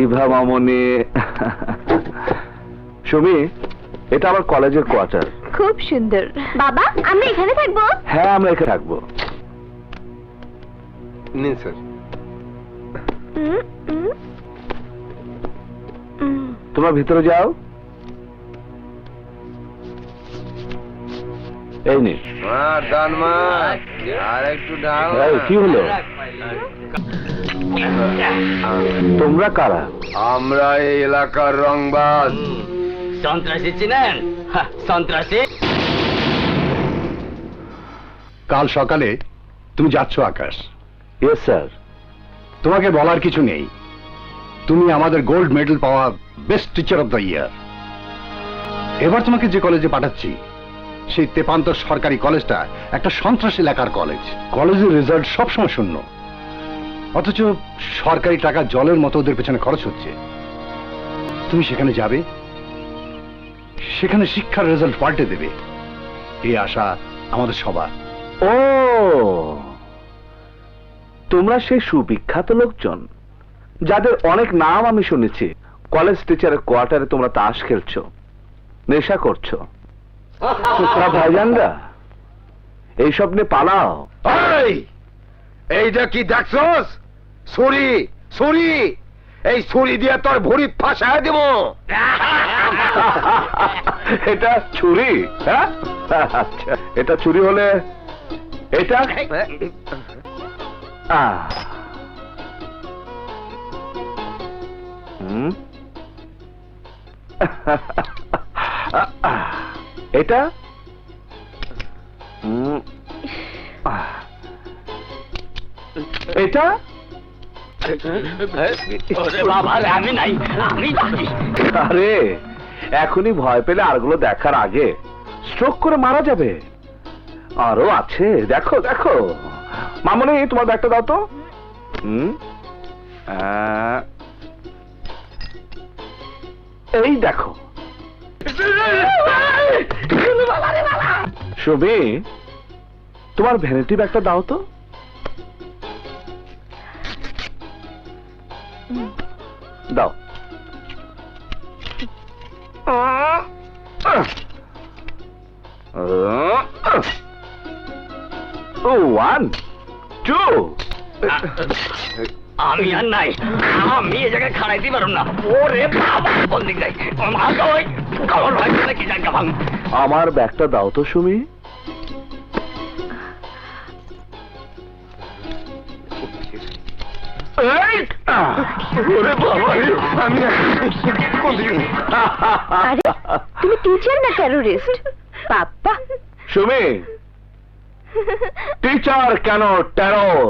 ইভা মামনি। সুমি, এটা আমার কলেজের কোয়ার্টার। খুব সুন্দর। বাবা, আমরা এখানে থাকবো? হ্যাঁ, আমরা এখানে থাকবো। নিন স্যার। তোমরা ভিতরে যাও। এই নে। আর একটু ডাল। কি হলো? তোমরা কারা? আমরা এই এলাকার রংবাজ। সন্ত্রাসী চিনেন? সন্ত্রাসী। কাল সকালে তুমি যাচ্ছ আকাশ। Yes sir. তোমাকে বলার কিছু নেই, তুমি আমাদের গোল্ড মেডেল পাওয়া best teacher of the year. এবার তোমাকে যে কলেজে পাঠাচ্ছি সেই তেপান্তর সরকারি কলেজটা একটা সন্ত্রাসী এলাকার কলেজ। কলেজের রেজাল্ট সবসময় শূন্য, অথচ সরকারি টাকা জলের মতো ওদের পেছনে খরচ হচ্ছে। তুমি সেখানে যাবে, সেখানে শিক্ষার রেজাল্ট পাল্টে দেবে, এই আশা আমাদের সবার। ও, তোমরা সেই সুবিখ্যাত লোকজন যাদের অনেক নাম আমি শুনেছি। কলেজ টিচারের কোয়ার্টারে তোমরা তাস খেলছো, নেশা করছো। ভাইজানরা, এইসব নিয়ে পালাও। এইটা কি দেখছস? ছুরি, ছুরি, এই ছুরি দিয়ে তোর ভুঁড়ি ফাঁসায় দেব। এটা ছুরি? হ্যাঁ, আচ্ছা, এটা ছুরি হলে এটা এটা এটা আমি নাই, আমি জানি। আরে, এখনই ভয় পেলে আরগুলো দেখার আগে স্ট্রোক করে মারা যাবে। আরো আছে, দেখো দেখো। মামনি, তোমার ব্যাগটা দাও তো। এই দেখো। সুমি, তোমার ভ্যানিটি ব্যাগটা দাও তো। দাও। 1 2। আমি আর নাই, আমি এই জায়গায় খাড়াইতে পারব না। ওরে বাবা, বলতে যাই কি জায়গা ভাঙ। আমার ব্যাগটা দাও তো সুমি। তুমি টিচার না টেরোরিস্ট? বাবা। সুমি, টিচার কেন টেরর?